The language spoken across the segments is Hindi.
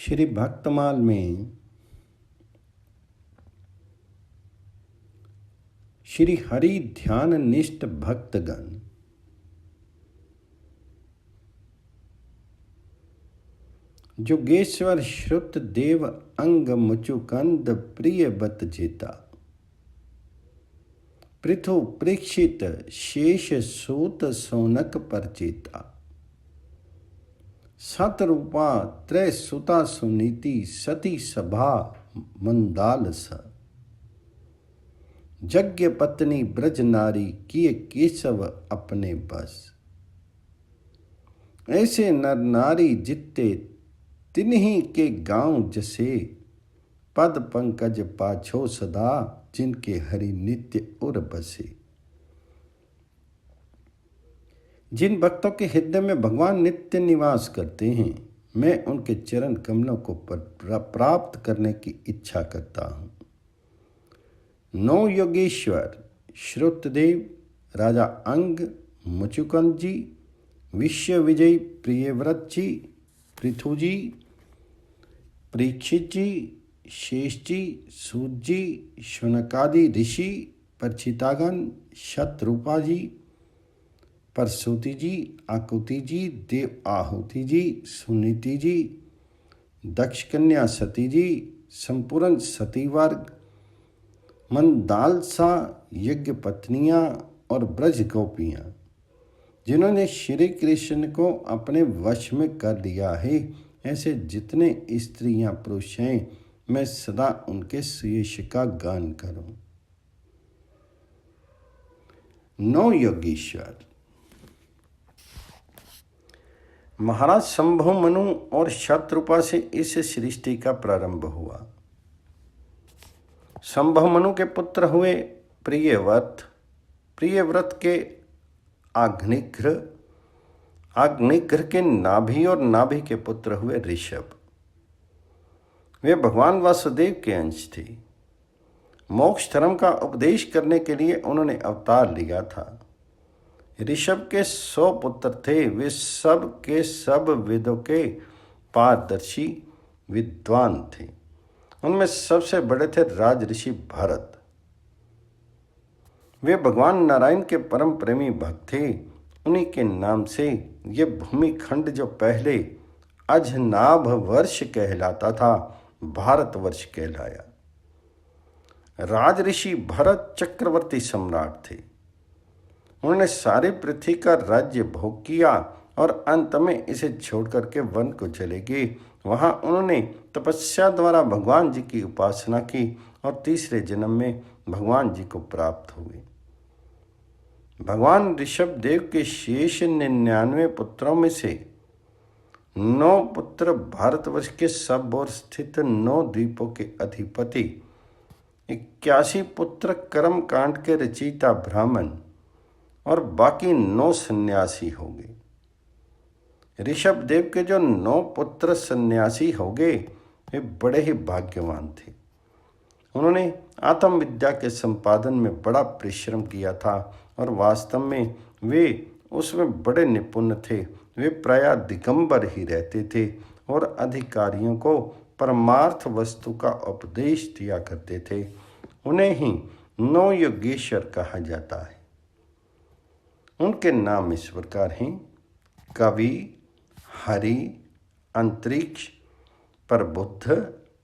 श्री भक्तमाल में श्री हरि ध्यान निष्ठ भक्तगण जोगेश्वर श्रुत देव अंग मुचुकंद प्रिय बत जेता पृथु परीक्षित शेष सूत सोनक परचेता सतरूपा त्रय सुता सुनीति सती सभा मंदाल स यज्ञ पत्नी ब्रज नारी किए केशव अपने बस। ऐसे नर नारी जित्ते तिन्ही के गांव जसे पद पंकज पाछो सदा जिनके हरि नित्य उर बसे। जिन भक्तों के हृदय में भगवान नित्य निवास करते हैं, मैं उनके चरण कमलों को प्राप्त करने की इच्छा करता हूँ। नौ योगेश्वर श्रुतदेव, राजा अंग, मुचुकुंद जी, विश्व विजयी प्रियव्रत जी, पृथु जी, परीक्षित जी, शेष जी, सूत जी, शौनकादि ऋषि, परचितागण, शतरूपा जी, परसुति जी, आकुति जी, देव आहुति जी, सुनीति जी, दक्ष कन्या सती जी, संपूर्ण सती वर्ग, मंदालसा यज्ञ पत्नियां और ब्रज गोपियां, जिन्होंने श्री कृष्ण को अपने वश में कर लिया है, ऐसे जितने स्त्रियां पुरुष हैं, मैं सदा उनके सुयश का गान करूं। नौ योगेश्वर। महाराज शंभु मनु और शतरूपा से इस सृष्टि का प्रारंभ हुआ। शंभु मनु के पुत्र हुए प्रियव्रत, प्रियव्रत के आग्निघ्र, आग्निघ्र के नाभि और नाभि के पुत्र हुए ऋषभ। वे भगवान वासुदेव के अंश थे। मोक्ष धर्म का उपदेश करने के लिए उन्होंने अवतार लिया था। ऋषभ के 100 पुत्र थे। वे सब के सब वेदों के पारदर्शी विद्वान थे। उनमें सबसे बड़े थे राज ऋषि भरत। वे भगवान नारायण के परम प्रेमी भक्त थे। उन्हीं के नाम से ये भूमि खंड जो पहले अजनाभ वर्ष कहलाता था, भारतवर्ष कहलाया। राज ऋषि भरत चक्रवर्ती सम्राट थे। उन्होंने सारी पृथ्वी का राज्य भोग किया और अंत में इसे छोड़कर के वन को चले गए। वहां उन्होंने तपस्या द्वारा भगवान जी की उपासना की और तीसरे जन्म में भगवान जी को प्राप्त हुए। भगवान ऋषभ देव के शेष 99 पुत्रों में से 9 पुत्र भारतवर्ष के सब ओर स्थित 9 द्वीपों के अधिपति, 81 पुत्र कर्म कांड के रचयिता ब्राह्मण और बाकी 9 सन्यासी हो गए। ऋषभ देव के जो 9 पुत्र सन्यासी हो गए, वे बड़े ही भाग्यवान थे। उन्होंने आत्म विद्या के संपादन में बड़ा परिश्रम किया था और वास्तव में वे उसमें बड़े निपुण थे। वे प्रायः दिगंबर ही रहते थे और अधिकारियों को परमार्थ वस्तु का उपदेश दिया करते थे। उन्हें ही 9 योगेश्वर कहा जाता है। उनके नाम इस प्रकार हैं: कवि, हरि, अंतरिक्ष, प्रबुद्ध,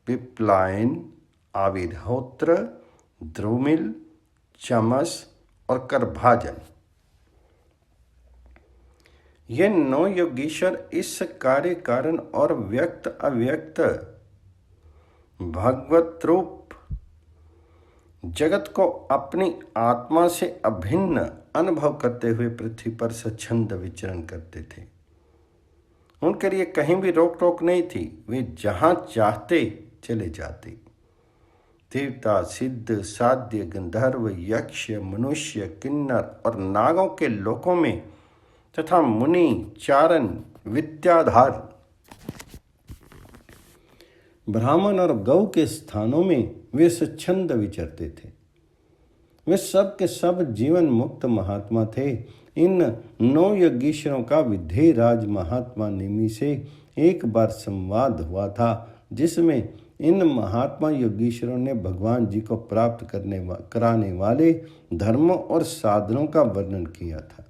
पिपलायन, आविर्होत्र, द्रुमिल, चमस और करभाजन। ये 9 योगेश्वर इस कार्य कारण और व्यक्त अव्यक्त भगवत रूप जगत को अपनी आत्मा से अभिन्न अनुभव करते हुए पृथ्वी पर स्वच्छंद विचरण करते थे। उनके लिए कहीं भी रोक टोक नहीं थी। वे जहाँ चाहते चले जाते। देवता, सिद्ध, साध्य, गंधर्व, यक्ष, मनुष्य, किन्नर और नागों के लोकों में तथा मुनि, चारण, विद्याधार, ब्राह्मण और गौ के स्थानों में वे स्वच्छंद विचरते थे। वे सब के सब जीवन मुक्त महात्मा थे। इन 9 योगेश्वरों का विधेय राज महात्मा नेमि से एक बार संवाद हुआ था जिसमें इन महात्मा योगीश्वरों ने भगवान जी को प्राप्त कराने वाले धर्मों और साधनों का वर्णन किया था।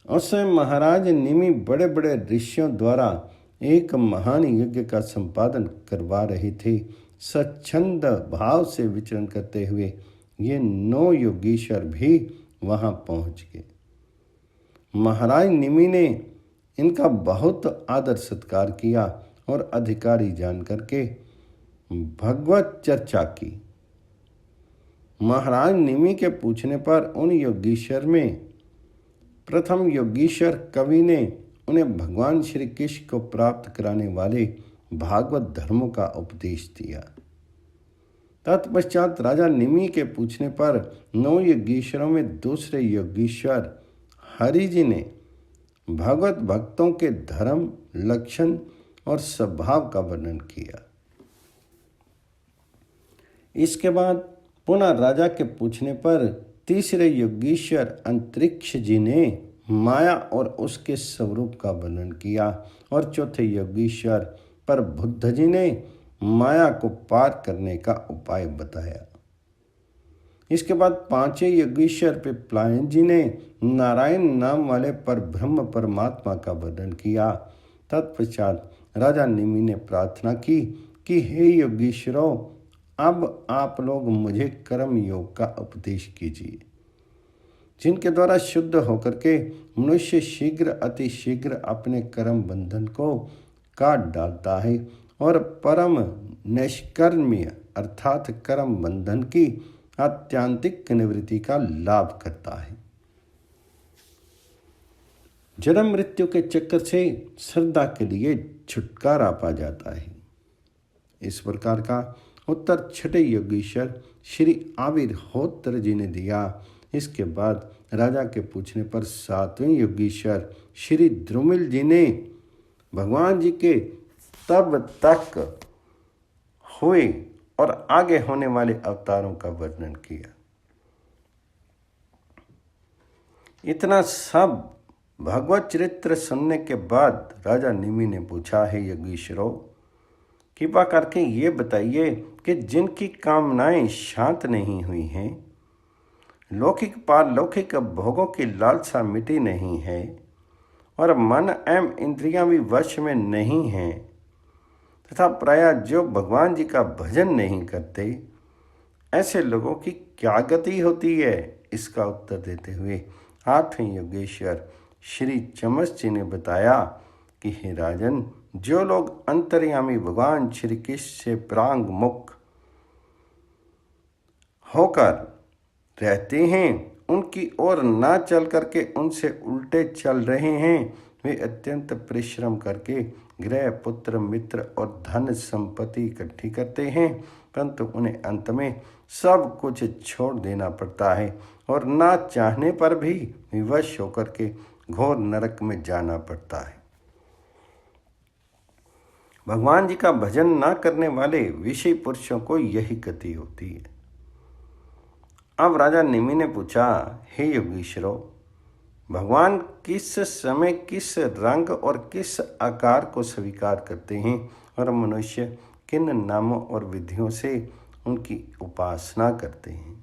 उस समय महाराज निमि बड़े बड़े ऋषियों द्वारा एक महान यज्ञ का संपादन करवा रहे थे। स्वच्छंद भाव से विचरण करते हुए ये 9 योगीश्वर भी वहां पहुंच गए। महाराज निमि ने इनका बहुत आदर सत्कार किया और अधिकारी जान करके भगवत चर्चा की। महाराज निमि के पूछने पर उन योगीश्वर में प्रथम योगीश्वर कवि ने उन्हें भगवान श्री कृष्ण को प्राप्त कराने वाले भागवत धर्मों का उपदेश दिया। तत्पश्चात राजा निमि के पूछने पर 9 योगीश्वरों में दूसरे योगीश्वर हरि जी ने भगवत भक्तों के धर्म, लक्षण और स्वभाव का वर्णन किया। इसके बाद पुनः राजा के पूछने पर तीसरे योगीश्वर अंतरिक्ष जी ने माया और उसके स्वरूप का वर्णन किया और चौथे योगीश्वर पर बुद्ध जी ने माया को पार करने का उपाय बताया। इसके बाद पांचवें योगीश्वर पे प्लायन जी ने नारायण नाम वाले पर ब्रह्म परमात्मा का वर्णन किया। तत्पश्चात राजा निमि ने प्रार्थना की कि हे योगीश्वरों, अब आप लोग मुझे कर्म योग का उपदेश कीजिए, जिनके द्वारा शुद्ध होकर के मनुष्य शीघ्र अति शीघ्र अपने कर्म बंधन को काट डालता है और परम नैष्कर्म्य अर्थात कर्म बंधन की आत्यांतिक निवृत्ति का लाभ करता है। जन्म मृत्यु के चक्कर से श्रद्धा के लिए छुटकारा पा जाता है। इस प्रकार का उत्तर छठे योगीश्वर श्री आविर्होत्र जी ने दिया। इसके बाद राजा के पूछने पर 7वें योगीश्वर श्री द्रुमिल जी ने भगवान जी के तब तक हुए और आगे होने वाले अवतारों का वर्णन किया। इतना सब भगवत चरित्र सुनने के बाद राजा निमि ने पूछा, है योगीश्वरों, कृपा करके ये बताइए कि जिनकी कामनाएं शांत नहीं हुई हैं, लौकिक पारलौकिक भोगों की लालसा मिटी नहीं है और मन एवं इंद्रियां भी वश में नहीं हैं तथा प्रायः जो भगवान जी का भजन नहीं करते, ऐसे लोगों की क्या गति होती है, इसका उत्तर देते हुए 8वें योगेश्वर श्री चमस जी ने बताया कि हे राजन, जो लोग अंतर्यामी भगवान श्री कृष्ण से प्रांग मुख होकर रहते हैं, उनकी ओर ना चल करके उनसे उल्टे चल रहे हैं, वे अत्यंत परिश्रम करके गृह, पुत्र, मित्र और धन संपत्ति इकट्ठी करते हैं, परंतु उन्हें अंत में सब कुछ छोड़ देना पड़ता है और ना चाहने पर भी विवश होकर के घोर नरक में जाना पड़ता है। भगवान जी का भजन ना करने वाले विषय पुरुषों को यही गति होती है। अब राजा निमि ने पूछा, हे योगीश्वरों, भगवान किस समय, किस रंग और किस आकार को स्वीकार करते हैं और मनुष्य किन नामों और विधियों से उनकी उपासना करते हैं?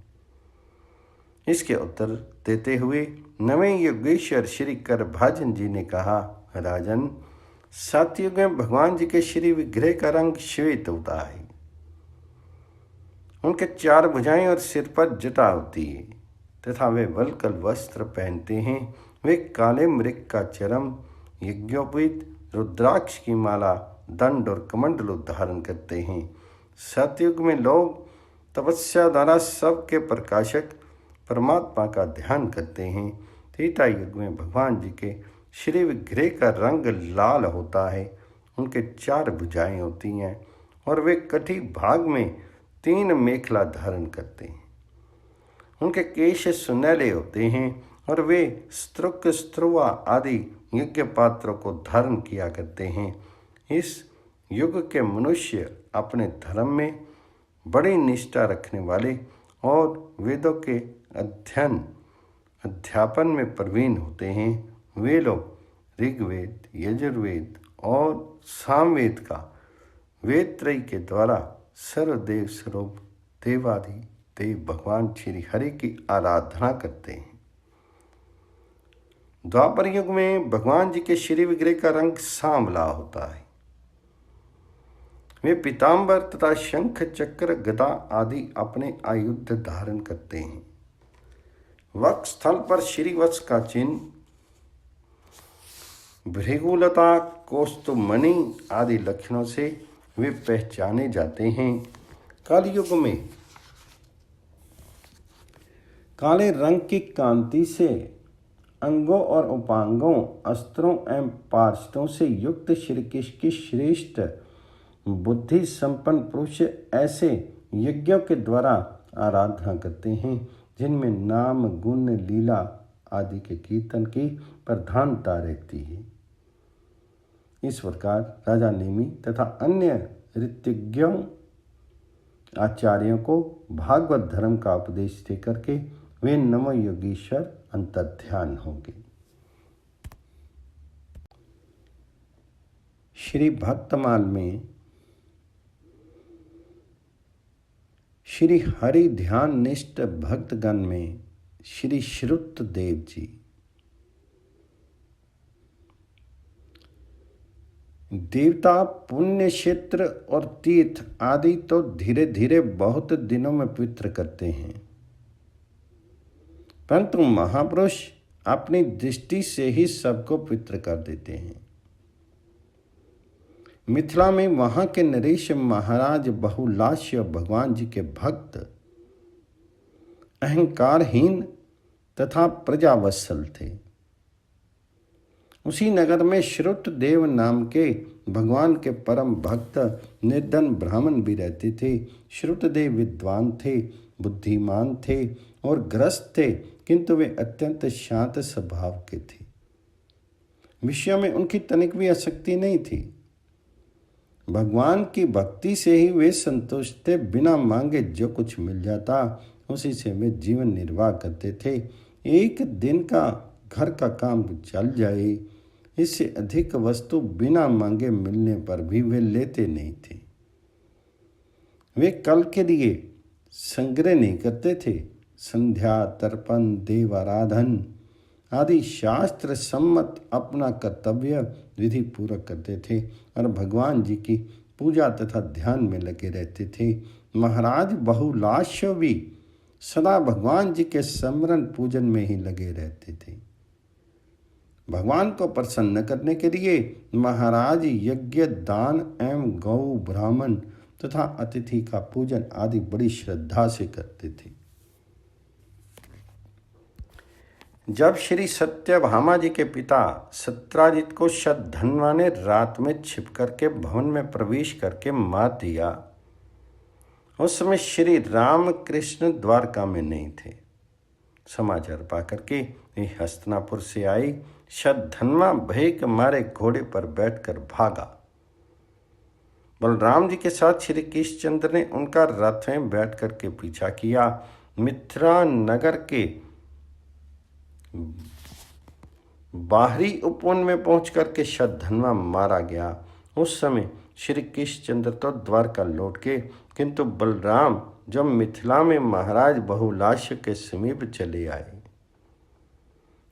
इसके उत्तर देते हुए 9वें योगेश्वर श्री करभाजन जी ने कहा, राजन, सतयुग में भगवान जी के श्री विग्रह का रंग श्वेत होता है। उनके 4 भुजाएं और सिर पर जटा होती है तथा वे वल्कल वस्त्र पहनते हैं। वे काले मृग का चरम, यज्ञोपवीत, रुद्राक्ष की माला, दंड और कमंडलू धारण करते हैं। सतयुग में लोग तपस्या द्वारा सबके प्रकाशक परमात्मा का ध्यान करते हैं। त्रेता युग में भगवान जी के श्री विग्रह का रंग लाल होता है। उनके 4 भुजाएं होती हैं और वे कटी भाग में 3 मेखला धारण करते हैं। उनके केश सुनहले होते हैं और वे स्त्रुक, स्त्रुवा आदि यज्ञ पात्रों को धारण किया करते हैं। इस युग के मनुष्य अपने धर्म में बड़ी निष्ठा रखने वाले और वेदों के अध्ययन अध्यापन में प्रवीण होते हैं। वे लोग ऋग्वेद, यजुर्वेद और सामवेद का वेद त्रयी के द्वारा सर्वदेव स्वरूप देवादि देव भगवान श्री हरि की आराधना करते हैं। द्वापर युग में भगवान जी के श्री विग्रह का रंग सांवला होता है। वे पीताम्बर तथा शंख चक्र गदा आदि अपने आयुध धारण करते हैं। वक्ष स्थल पर श्रीवत्स का चिन्ह, भृगुलता, कौस्तुभमणि आदि लक्षणों से वे पहचाने जाते हैं। कलयुग में काले रंग की कांति से अंगों और उपांगों, अस्त्रों एवं पार्षदों से युक्त श्री कृष्ण की श्रेष्ठ बुद्धि संपन्न पुरुष ऐसे यज्ञों के द्वारा आराधना करते हैं जिनमें नाम, गुण, लीला आदि के कीर्तन की प्रधानता रहती है। इस प्रकार राजा नेमि तथा अन्य ऋतज्ञों आचार्यों को भागवत धर्म का उपदेश दे करके वे नमो योगीश्वर अंतर्ध्यान होंगे। श्री भक्तमाल में श्री हरि ध्यान निष्ठ भक्तगण में श्री श्रुतदेव जी देवता, पुण्य क्षेत्र और तीर्थ आदि तो धीरे धीरे बहुत दिनों में पवित्र करते हैं, परंतु महापुरुष अपनी दृष्टि से ही सबको पवित्र कर देते हैं। मिथिला में वहां के नरेश महाराज बहुलास्य भगवान जी के भक्त, अहंकारहीन तथा प्रजावत्सल थे। उसी नगर में श्रुतदेव नाम के भगवान के परम भक्त निर्धन ब्राह्मण भी रहते थे। श्रुतदेव विद्वान थे, बुद्धिमान थे और ग्रस्त थे, किंतु वे अत्यंत शांत स्वभाव के थे। विषयों में उनकी तनिक भी आसक्ति नहीं थी। भगवान की भक्ति से ही वे संतुष्ट थे। बिना मांगे जो कुछ मिल जाता उसी से वे जीवन निर्वाह करते थे। एक दिन का घर का काम चल जाए, इससे अधिक वस्तु बिना मांगे मिलने पर भी वे लेते नहीं थे। वे कल के लिए संग्रह नहीं करते थे। संध्या, तर्पण, देवाराधन आदि शास्त्र सम्मत अपना कर्तव्य विधि पूर्वक करते थे और भगवान जी की पूजा तथा ध्यान में लगे रहते थे। महाराज बहुलास्य भी सदा भगवान जी के स्मरण पूजन में ही लगे रहते थे। भगवान को प्रसन्न करने के लिए महाराज यज्ञ, दान एवं गौ, ब्राह्मण तथा अतिथि का पूजन आदि बड़ी श्रद्धा से करते थे। जब श्री सत्यभामा जी के पिता सत्राजित को शतधन्वा ने रात में छिप करके भवन में प्रवेश करके मार दिया, उस समय श्री राम कृष्ण द्वारका में नहीं थे। समाचार पाकर के वे हस्तिनापुर से आई। शतधन्वा भय के मारे घोड़े पर बैठकर भागा। बलराम जी के साथ श्री कृष्णचंद्र ने उनका रथ में बैठ करके पीछा किया। मिथिला नगर के बाहरी उपवन में पहुंच करके शतधन्वा मारा गया। उस समय श्री कृष्णचंद्र तो द्वारका लौट के, किंतु बलराम जब मिथिला में महाराज बहुलास्य के समीप चले आए,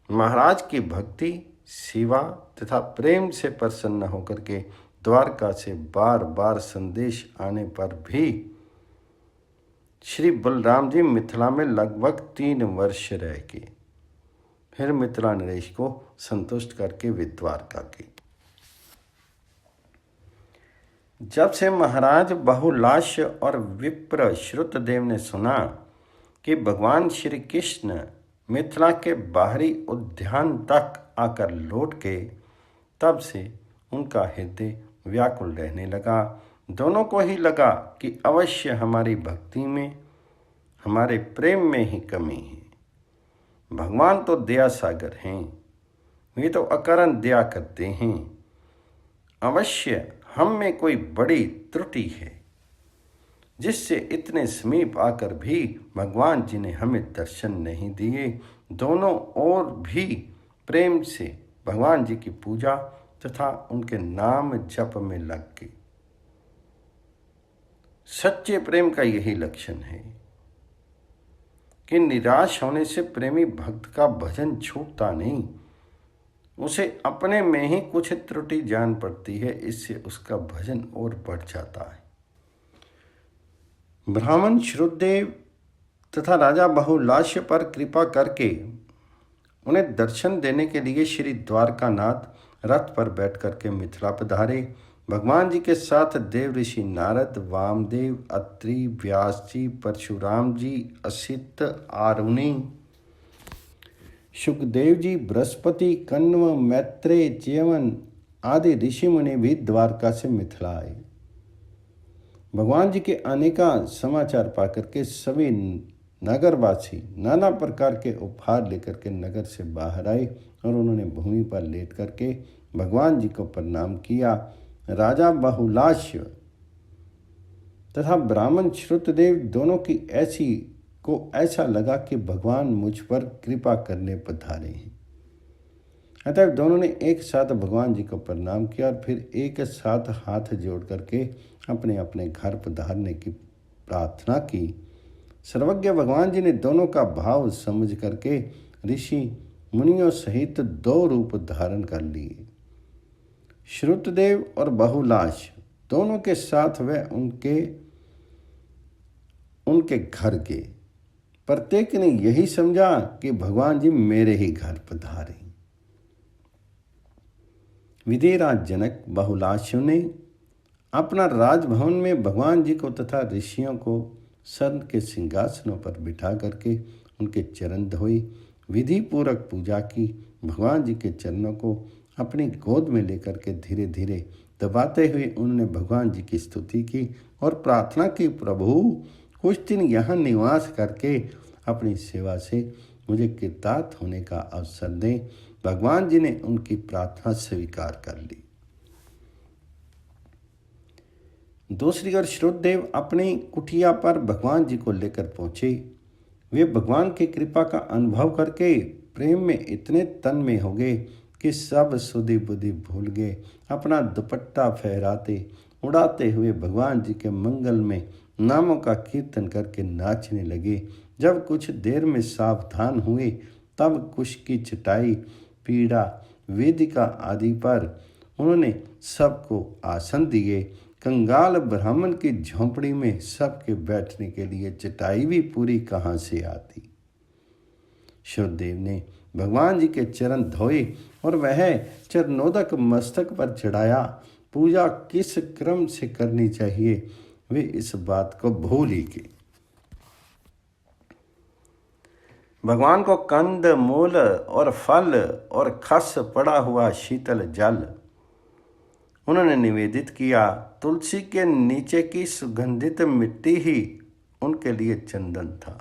महाराज की भक्ति, सेवा तथा प्रेम से प्रसन्न होकर के द्वारका से बार बार संदेश आने पर भी श्री बलराम जी मिथिला में लगभग 3 वर्ष रह गए। फिर मिथिला नरेश को संतुष्ट करके वे द्वारका गए। जब से महाराज बहुलास्य और विप्र श्रुतदेव ने सुना कि भगवान श्री कृष्ण मिथिला के बाहरी उद्यान तक आकर लौट के, तब से उनका हृदय व्याकुल रहने लगा। दोनों को ही लगा कि अवश्य हमारी भक्ति में, हमारे प्रेम में ही कमी है। भगवान तो दया सागर हैं, वे तो अकारण दया करते हैं। अवश्य हम में कोई बड़ी त्रुटि है, जिससे इतने समीप आकर भी भगवान जी ने हमें दर्शन नहीं दिए। दोनों और भी प्रेम से भगवान जी की पूजा तथा उनके नाम जप में लग गई। सच्चे प्रेम का यही लक्षण है कि निराश होने से प्रेमी भक्त का भजन छूटता नहीं, उसे अपने में ही कुछ त्रुटि जान पड़ती है, इससे उसका भजन और बढ़ जाता है। ब्राह्मण श्रुतदेव तथा राजा बहुलास्य पर कृपा करके उन्हें दर्शन देने के लिए श्री द्वारकानाथ रथ पर बैठ करके मिथिला पधारे। भगवान जी के साथ देव ऋषि नारद, वामदेव, अत्रि, व्यास जी, परशुराम जी, असित, आरुणि, सुखदेव जी, बृहस्पति, कण्व, मैत्रेय, च्यवन आदि ऋषि मुनि भी द्वारका से मिथिला आए। भगवान जी के आने का समाचार पाकर के सभी नगरवासी नाना प्रकार के उपहार लेकर के नगर से बाहर आए और उन्होंने भूमि पर लेट करके भगवान जी को प्रणाम किया। राजा बहुलास्य तथा ब्राह्मण श्रुतदेव दोनों की ऐसा लगा कि भगवान मुझ पर कृपा करने पधारे हैं। अतः दोनों ने एक साथ भगवान जी को प्रणाम किया और फिर एक साथ हाथ जोड़ करके अपने अपने घर पधारने की प्रार्थना की। सर्वज्ञ भगवान जी ने दोनों का भाव समझ करके ऋषि मुनियों सहित 2 रूप धारण कर लिए। श्रुतदेव और बहुलाश दोनों के साथ वह उनके घर गए। प्रत्येक ने यही समझा कि भगवान जी मेरे ही घर पधारे। विदेहराज जनक बहुलाशु ने अपना राजभवन में भगवान जी को तथा ऋषियों को सन के सिंहासनों पर बिठा करके उनके चरण धोए, विधि पूर्वक पूजा की। भगवान जी के चरणों को अपनी गोद में लेकर के धीरे धीरे दबाते हुए उन्होंने भगवान जी की स्तुति की और प्रार्थना की, प्रभु कुछ दिन यहाँ निवास करके अपनी सेवा से मुझे कृतार्थ होने का अवसर दें। भगवान जी ने उनकी प्रार्थना स्वीकार कर ली। दूसरी ओर श्रुतदेव अपनी कुटिया पर भगवान जी को लेकर पहुंचे। वे भगवान की कृपा का अनुभव करके प्रेम में इतने तन्मय हो गए कि सब सुधि बुद्धि भूल गए। अपना दुपट्टा फहराते उड़ाते हुए भगवान जी के मंगल में नामों का कीर्तन करके नाचने लगे। जब कुछ देर में सावधान हुए तब कुश की चटाई, पीड़ा, वेदिका आदि पर उन्होंने सबको आसन दिए। कंगाल ब्राह्मण की झोंपड़ी में सबके बैठने के लिए चटाई भी पूरी कहाँ से आती। श्रुतदेव ने भगवान जी के चरण धोए और वह चरणोदक मस्तक पर चढ़ाया। पूजा किस क्रम से करनी चाहिए वे इस बात को भूल ही गए। भगवान को कंद, मूल और फल और खस पड़ा हुआ शीतल जल उन्होंने निवेदित किया। तुलसी के नीचे की सुगंधित मिट्टी ही उनके लिए चंदन था।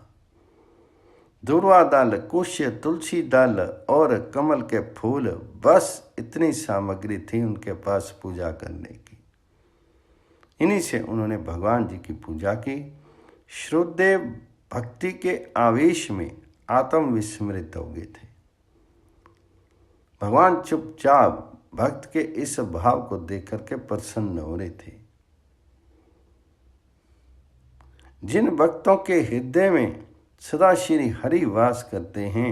दूर्वा दल, कुश, तुलसी दल और कमल के फूल, बस इतनी सामग्री थी उनके पास पूजा करने की। इन्हीं से उन्होंने भगवान जी की पूजा की। श्रुतदेव भक्ति के आवेश में आत्म विस्मृत हो गए थे। भगवान चुपचाप भक्त के इस भाव को देख करके प्रसन्न हो रहे थे। जिन भक्तों के हृदय में सदा श्री हरि वास करते हैं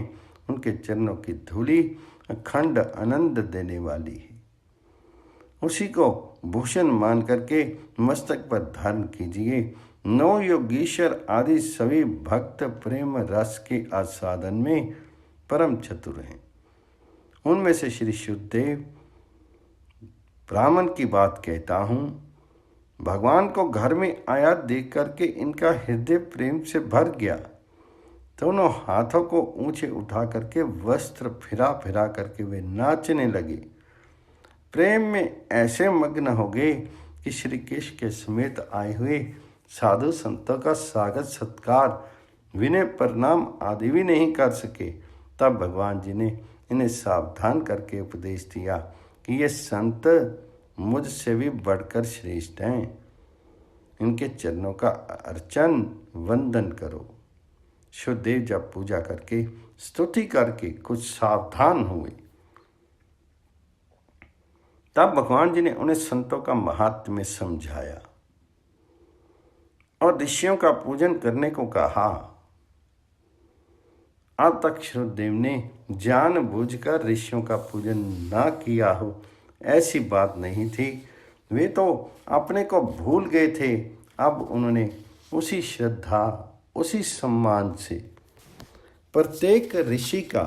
उनके चरणों की धूलि अखंड आनंद देने वाली है। उसी को भूषण मान करके मस्तक पर धारण कीजिए। 9 योगीश्वर आदि सभी भक्त प्रेम रस के आस्वादन में परम चतुर हैं। उनमें से श्री शुद्धदेव ब्राह्मण की बात कहता हूँ। भगवान को घर में आया देख करके इनका हृदय प्रेम से भर गया। दोनों हाथों को ऊंचे उठा करके वस्त्र फिरा फिरा करके वे नाचने लगे। प्रेम में ऐसे मग्न हो गए कि श्री कृष्ण के समेत आए हुए साधु संतों का स्वागत सत्कार, विनय प्रणाम आदि भी नहीं कर सके। तब भगवान जी ने इन्हें सावधान करके उपदेश दिया कि ये संत मुझसे भी बढ़कर श्रेष्ठ हैं। इनके चरणों का अर्चन वंदन करो। शुद्धदेव जब पूजा करके स्तुति करके कुछ सावधान हुए तब भगवान जी ने उन्हें संतों का महात्म्य समझाया और ऋषियों का पूजन करने को कहा। अब तक श्रुतदेव ने जानबूझकर ऋषियों का पूजन ना किया हो, ऐसी बात नहीं थी। वे तो अपने को भूल गए थे। अब उन्होंने उसी श्रद्धा, उसी सम्मान से प्रत्येक ऋषि का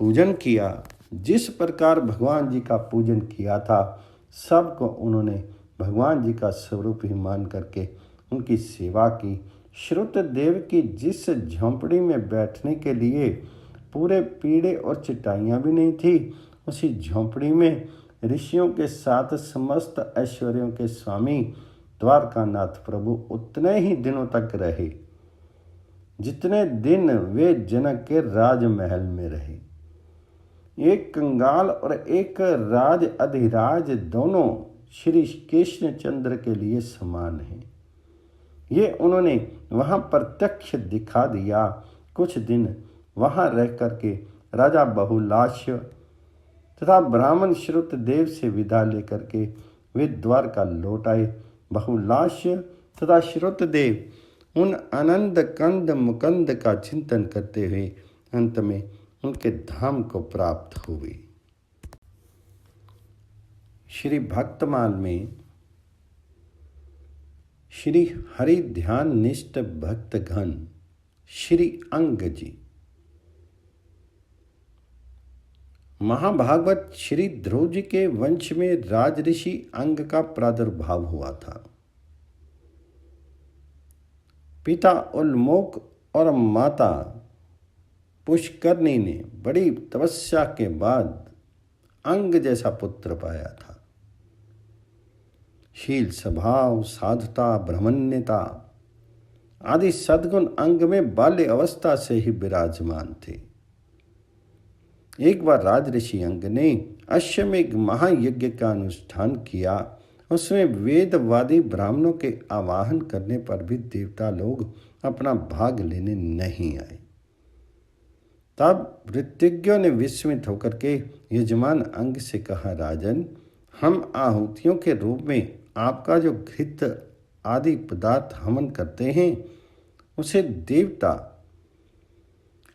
पूजन किया जिस प्रकार भगवान जी का पूजन किया था। सबको उन्होंने भगवान जी का स्वरूप ही मान करके उनकी सेवा की। श्रुतदेव की जिस झोंपड़ी में बैठने के लिए पूरे पीढ़े और चटाइयाँ भी नहीं थी, उसी झोंपड़ी में ऋषियों के साथ समस्त ऐश्वर्यों के स्वामी द्वारकानाथ प्रभु उतने ही दिनों तक रहे जितने दिन वे जनक के राजमहल में रहे। एक कंगाल और एक राज अधिराज दोनों श्री कृष्ण चंद्र के लिए समान हैं। ये उन्होंने वहाँ प्रत्यक्ष दिखा दिया। कुछ दिन वहाँ रह करके राजा बहुलास्य तथा ब्राह्मण श्रुतदेव से विदा लेकर के वे द्वारका लौट आए। बहुलास्य तथा श्रुतदेव उन आनंद कंद मुकंद का चिंतन करते हुए अंत में उनके धाम को प्राप्त हुए। श्री भक्तमाल में श्री हरि ध्यान निष्ठ भक्तगण श्री अंग जी, महाभागवत श्री ध्रुव जी के वंश में राजऋषि अंग का प्रादुर्भाव हुआ था। पिता उल्मोक और माता पुष्करनी ने बड़ी तपस्या के बाद अंग जैसा पुत्र पाया था। शील, स्वभाव, साधुता, ब्रह्मण्यता आदि सद्गुण अंग में बाल्य अवस्था से ही विराजमान थे। एक बार राजऋषि अंग ने अश्वमेघ महायज्ञ का अनुष्ठान किया। उसमें वेदवादी ब्राह्मणों के आवाहन करने पर भी देवता लोग अपना भाग लेने नहीं आए। तब ऋतिज्ञों ने विस्मित होकर के यजमान अंग से कहा, राजन, हम आहुतियों के रूप में आपका जो घृत आदि पदार्थ हवन करते हैं उसे देवता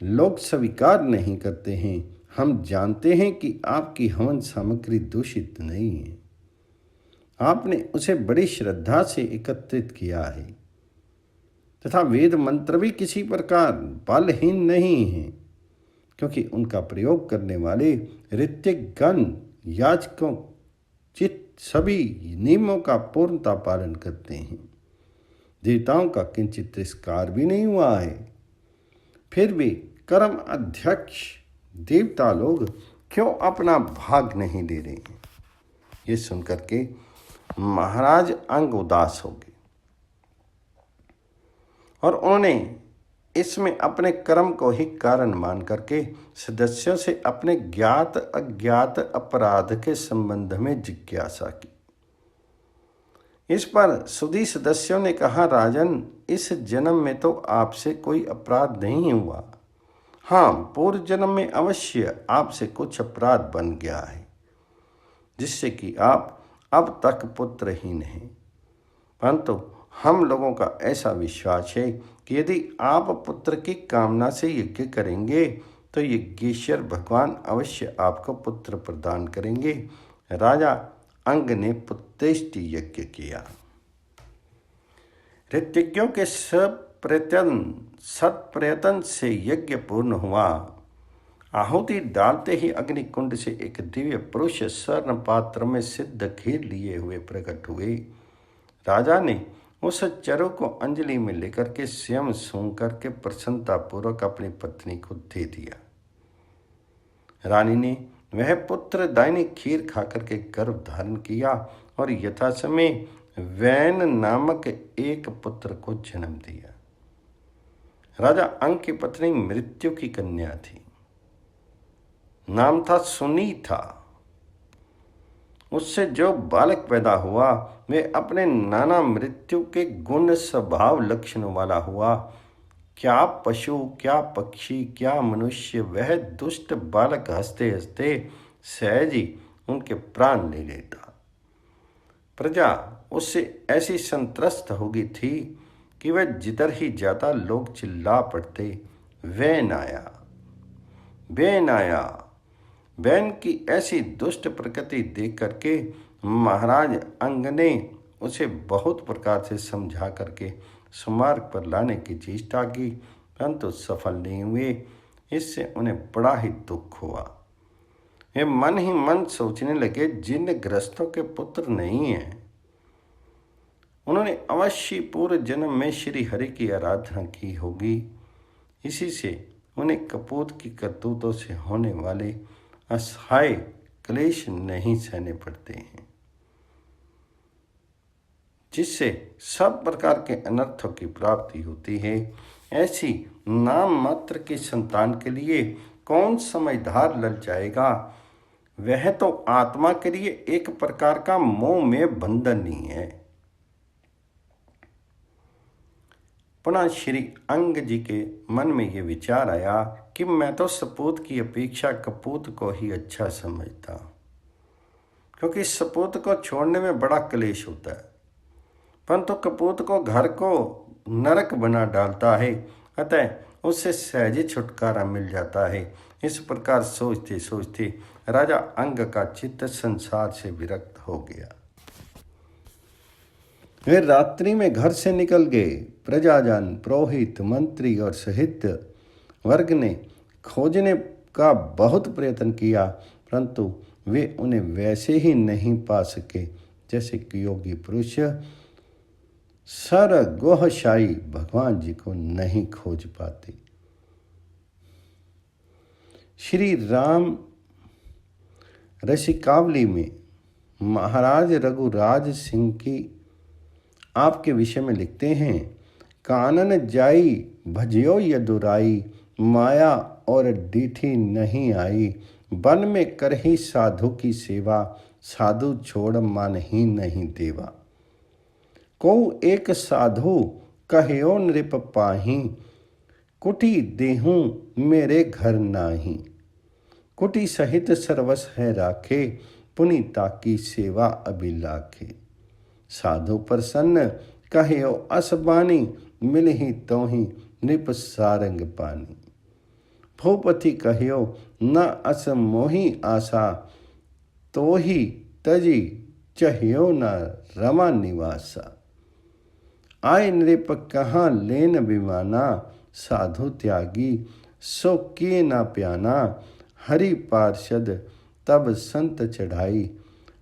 लोग स्वीकार नहीं करते हैं। हम जानते हैं कि आपकी हवन सामग्री दूषित नहीं है। आपने उसे बड़ी श्रद्धा से एकत्रित किया है तथा वेद मंत्र भी किसी प्रकार बलहीन नहीं है, क्योंकि उनका प्रयोग करने वाले ऋतिकगण याजकों चित सभी नियमों का पूर्णता पालन करते हैं। देवताओं का किंचित तिरस्कार भी नहीं हुआ है। फिर भी कर्म अध्यक्ष देवता लोग क्यों अपना भाग नहीं ले रहे हैं? ये सुनकर के महाराज अंग उदास हो गए और उन्होंने इसमें अपने कर्म को ही कारण मान करके सदस्यों से अपने ज्ञात अज्ञात अपराध के संबंध में जिज्ञासा की। इस पर सुधी सदस्यों ने कहा, राजन, इस जन्म में तो आपसे कोई अपराध नहीं हुआ। हाँ, पूर्व जन्म में अवश्य आपसे कुछ अपराध बन गया है, जिससे कि आप अब तक पुत्रहीन हैं। परंतु हम लोगों का ऐसा विश्वास है कि यदि आप पुत्र की कामना से यज्ञ करेंगे तो यज्ञेश्वर भगवान अवश्य आपको पुत्र प्रदान करेंगे। राजा अंग ने पुत्रेष्टि यज्ञ किया। ऋतिज्ञों के सत्प्रयत्न से यज्ञ पूर्ण हुआ। आहुति डालते ही अग्निकुंड से एक दिव्य पुरुष स्वर्ण पात्र में सिद्ध खीर लिए हुए प्रकट हुए। राजा ने उस चरु को अंजलि में लेकर के स्वयं सूंघ करके प्रसन्नता पूर्वक अपनी पत्नी को दे दिया। रानी ने वह पुत्र दायनी खीर खाकर के गर्भ धारण किया और यथासमय वैन नामक एक पुत्र को जन्म दिया। राजा अंग की पत्नी मृत्यु की कन्या थी। नाम था सुनीता। उससे जो बालक पैदा हुआ वे अपने नाना मृत्यु के गुण स्वभाव लक्षणों वाला हुआ। क्या पशु, क्या पक्षी, क्या मनुष्य, वह दुष्ट बालक हंसते हंसते सहज ही उनके प्राण ले लेता। प्रजा उससे ऐसी संत्रस्त हो गई थी कि वह जिधर ही जाता लोग चिल्ला पड़ते, वैन आया, वैन आया। वैन की ऐसी दुष्ट प्रकृति देख करके महाराज अंग ने उसे बहुत प्रकार से समझा करके सुमार्ग पर लाने की चेष्टा की, परंतु सफल नहीं हुए। इससे उन्हें बड़ा ही दुख हुआ। वे मन ही मन सोचने लगे, जिन ग्रस्तों के पुत्र नहीं हैं उन्होंने अवश्य पूर्व जन्म में श्री हरि की आराधना की होगी। इसी से उन्हें कपूत की करतूतों से होने वाले असहाय क्लेश नहीं सहने पड़ते हैं, जिससे सब प्रकार के अनर्थों की प्राप्ति होती है। ऐसी नाम मात्र की संतान के लिए कौन समझदार लल जाएगा। वह तो आत्मा के लिए एक प्रकार का मोह में बंधन ही है। पुनः श्री अंग जी के मन में ये विचार आया कि मैं तो सपूत की अपेक्षा कपूत को ही अच्छा समझता, क्योंकि सपूत को छोड़ने में बड़ा क्लेश होता है, परंतु कपूत को घर को नरक बना डालता है, अतः उससे सहज छुटकारा मिल जाता है। इस प्रकार सोचते सोचते राजा अंग का चित्त संसार से विरक्त हो गया। वे रात्रि में घर से निकल गए। प्रजाजन, पुरोहित, मंत्री और सहित वर्ग ने खोजने का बहुत प्रयत्न किया, परंतु वे उन्हें वैसे ही नहीं पा सके जैसे कि योगी पुरुष सरगोहशाही भगवान जी को नहीं खोज पाते। श्री राम रसिकावली में महाराज रघुराज सिंह की आपके विषय में लिखते हैं, कानन जाई भजियो यदुराई, माया और डीठी नहीं आई, वन में करही साधु की सेवा, साधु छोड़ मन ही नहीं देवा। को एक साधु कहो नृप पाही, कुटी देहूँ मेरे घर नाही, कुटी सहित सर्वस है राखे, पुनीता की सेवा अभिलाखे। साधु प्रसन्न कहो असबानी, मिलही तोहि नृप सारंग पानी। भूपति कहो न अस मोहि आशा, तोहि तजी चहियो न रमा निवासा। आय नृप कहाँ लेन विमाना, साधु त्यागी सो किए न प्याना। हरि पार्षद तब संत चढ़ाई,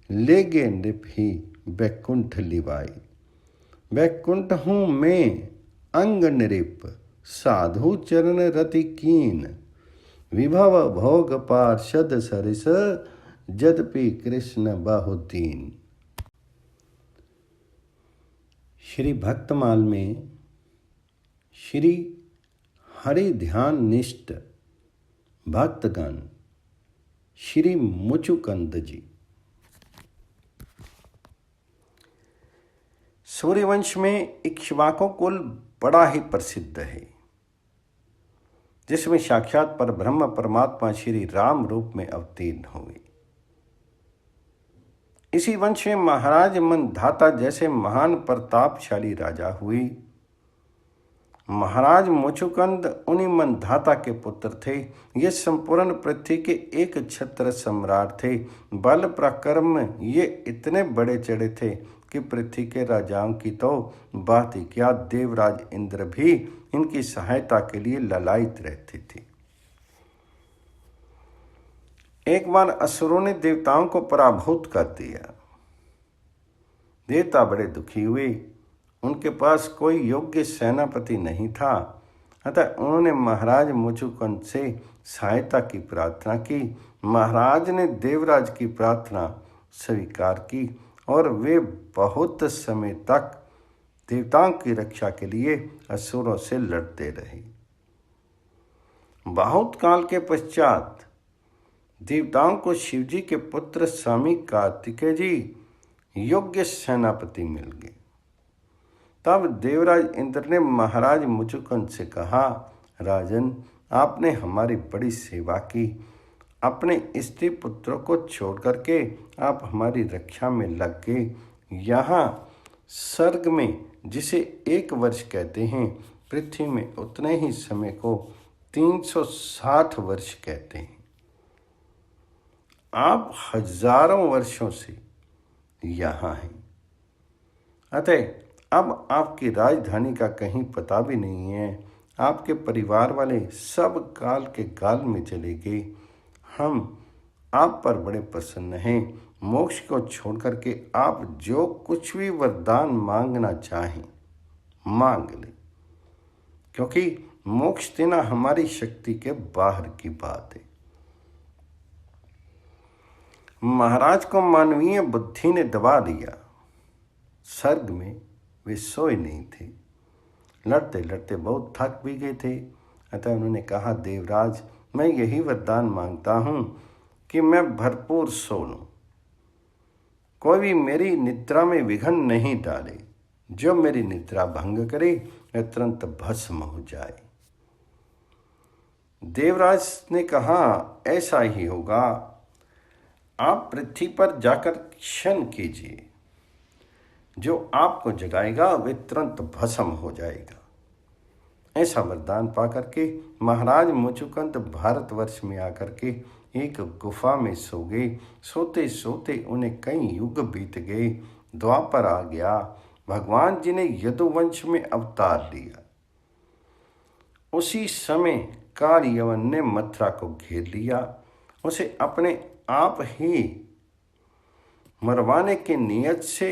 लेगे नृप ही बैकुंठ लिवाई। बैकुंठ हूँ मैं अंग नृप, साधु चरण रति कीन, विभव भोग पार्षद सरिस, यद्यपि कृष्ण बहुदीन। श्री भक्तमाल में श्री हरि ध्यान निष्ठ भक्तगण श्री मुचुकंद जी। सूर्यवंश में इक्ष्वाकु कुल बड़ा ही प्रसिद्ध है, जिसमें साक्षात परब्रह्म परमात्मा श्री राम रूप में अवतीर्ण हुए। इसी वंश में महाराज मंधाता जैसे महान प्रतापशाली राजा हुए। महाराज मुचुकंद उन्हीं मंधाता के पुत्र थे। ये संपूर्ण पृथ्वी के एक छत्र सम्राट थे। बल पराक्रम में ये इतने बड़े चढ़े थे कि पृथ्वी के राजाओं की तो बात ही क्या, देवराज इंद्र भी इनकी सहायता के लिए ललायित रहते थे। एक बार असुरों ने देवताओं को पराभूत कर दिया। देवता बड़े दुखी हुए। उनके पास कोई योग्य सेनापति नहीं था, अतः उन्होंने महाराज मुचुकुंद से सहायता की प्रार्थना की। महाराज ने देवराज की प्रार्थना स्वीकार की और वे बहुत समय तक देवताओं की रक्षा के लिए असुरों से लड़ते रहे। बहुत काल के पश्चात देवताओं को शिवजी के पुत्र स्वामी कार्तिकेय जी योग्य सेनापति मिल गए। तब देवराज इंद्र ने महाराज मुचुकुंद से कहा, राजन, आपने हमारी बड़ी सेवा की, अपने स्त्री पुत्रों को छोड़ करके आप हमारी रक्षा में लग गए। यहाँ स्वर्ग में जिसे 1 वर्ष कहते हैं, पृथ्वी में उतने ही समय को 360 वर्ष कहते हैं। आप हजारों वर्षों से यहाँ हैं। अतः अब आपकी राजधानी का कहीं पता भी नहीं है। आपके परिवार वाले सब काल के गाल में चले गए। हम आप पर बड़े प्रसन्न हैं। मोक्ष को छोड़ करके आप जो कुछ भी वरदान मांगना चाहें मांग लें, क्योंकि मोक्ष देना हमारी शक्ति के बाहर की बात है। महाराज को मानवीय बुद्धि ने दबा दिया। स्वर्ग में वे सोए नहीं थे। लड़ते लड़ते बहुत थक भी गए थे। अतः उन्होंने कहा, देवराज, मैं यही वरदान मांगता हूँ कि मैं भरपूर सो लूँ, कोई भी मेरी निद्रा में विघ्न नहीं डाले। जो मेरी निद्रा भंग करे वह तुरंत भस्म हो जाए। देवराज ने कहा, ऐसा ही होगा। आप पृथ्वी पर जाकर क्षण कीजिए, जो आपको जगाएगा वे तुरंत भस्म हो जाएगा। ऐसा वरदान पा करके महाराज मुचुकुंद भारतवर्ष में आकर के एक गुफा में सो गए। सोते सोते उन्हें कई युग बीत गए। द्वापर आ गया। भगवान जी ने यदुवंश में अवतार लिया। उसी समय काल यवन ने मथुरा को घेर लिया। उसे अपने आप ही मरवाने की नियत से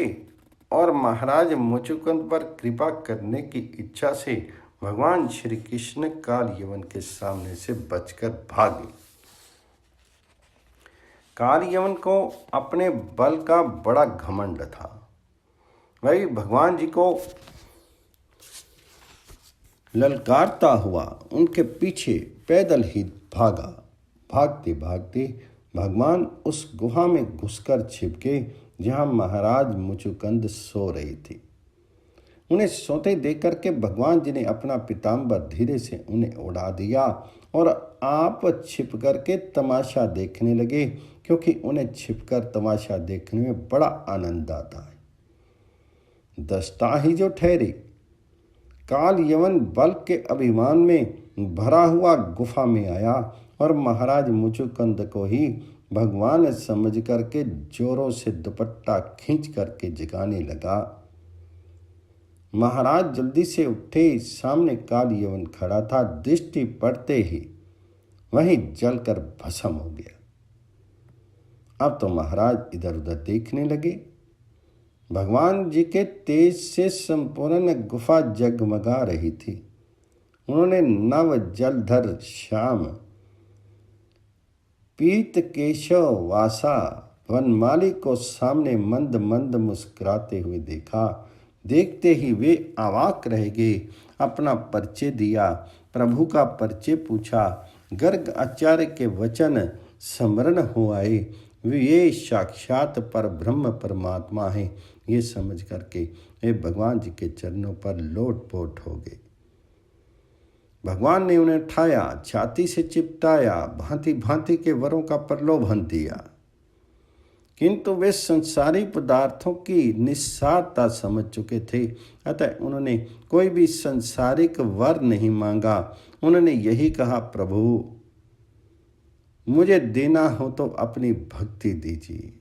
और महाराज मुचुकुंद पर कृपा करने की इच्छा से भगवान श्री कृष्ण काल यवन के सामने से बचकर भागे। काल यवन को अपने बल का बड़ा घमंड था। वही भगवान जी को ललकारता हुआ उनके पीछे पैदल ही भागा। भागते भागते भगवान उस गुहा में घुसकर छिप गए जहाँ महाराज मुचुकुंद सो रहे थे। उन्हें सोते देख करके भगवान जी ने अपना पीताम्बर धीरे से उन्हें उड़ा दिया और आप छिप करके तमाशा देखने लगे, क्योंकि उन्हें छिपकर तमाशा देखने में बड़ा आनंद आता है। दस्ता ही जो ठहरे। काल यवन बल के अभिमान में भरा हुआ गुफा में आया और महाराज मुचुकुंद को ही भगवान समझ करके जोरों से दुपट्टा खींच करके जगाने लगा। महाराज जल्दी से उठे। सामने काल यवन खड़ा था। दृष्टि पड़ते ही वहीं जलकर भस्म हो गया। अब तो महाराज इधर उधर देखने लगे। भगवान जी के तेज से संपूर्ण गुफा जगमगा रही थी। उन्होंने नव जलधर श्याम पीत केशव वासा वनमाली को सामने मंद मंद मुस्कुराते हुए देखा। देखते ही वे अवाक रह गए। अपना परिचय दिया, प्रभु का परिचय पूछा। गर्ग आचार्य के वचन स्मरण हो आए। वे साक्षात पर ब्रह्म परमात्मा है, ये समझ करके वे भगवान जी के चरणों पर लोटपोट हो गए। भगवान ने उन्हें उठाया, छाती से चिपटाया, भांति भांति के वरों का प्रलोभन दिया, किंतु वे संसारी पदार्थों की निस्सारता समझ चुके थे। अतः उन्होंने कोई भी संसारिक वर नहीं मांगा। उन्होंने यही कहा, प्रभु मुझे देना हो तो अपनी भक्ति दीजिए,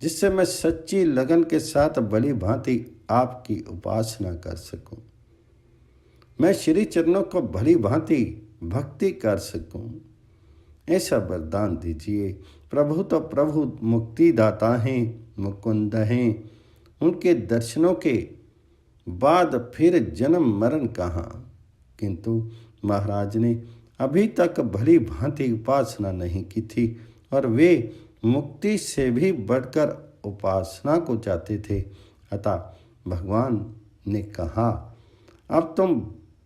जिससे मैं सच्ची लगन के साथ भली भांति आपकी उपासना कर सकूं। मैं श्री चरणों को भली भांति भक्ति कर सकूं। ऐसा वरदान दीजिए। प्रभु तो प्रभु मुक्तिदाता हैं, मुकुंद हैं। उनके दर्शनों के बाद फिर जन्म मरण कहाँ। किंतु महाराज ने अभी तक भली भांति उपासना नहीं की थी और वे मुक्ति से भी बढ़कर उपासना को चाहते थे। अतः भगवान ने कहा, अब तुम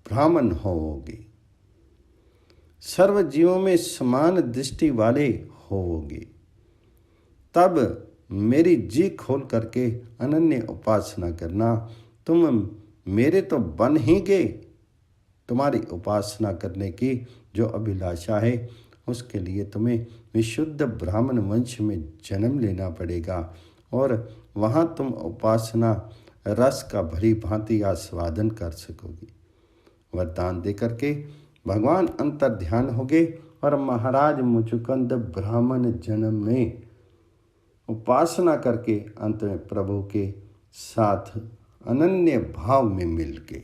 ब्राह्मण होवोगे, सर्व जीवों में समान दृष्टि वाले होवोगे। तब मेरी जी खोल करके अनन्य उपासना करना। तुम मेरे तो बन ही गए। तुम्हारी उपासना करने की जो अभिलाषा है उसके लिए तुम्हें विशुद्ध ब्राह्मण वंश में जन्म लेना पड़ेगा और वहाँ तुम उपासना रस का भली भांति आस्वादन कर सकोगी। वरदान देकर के भगवान अंतर ध्यान हो गए और महाराज मुचुकुंद ब्राह्मण जन्म में उपासना करके अंत में प्रभु के साथ अनन्य भाव में मिल गए।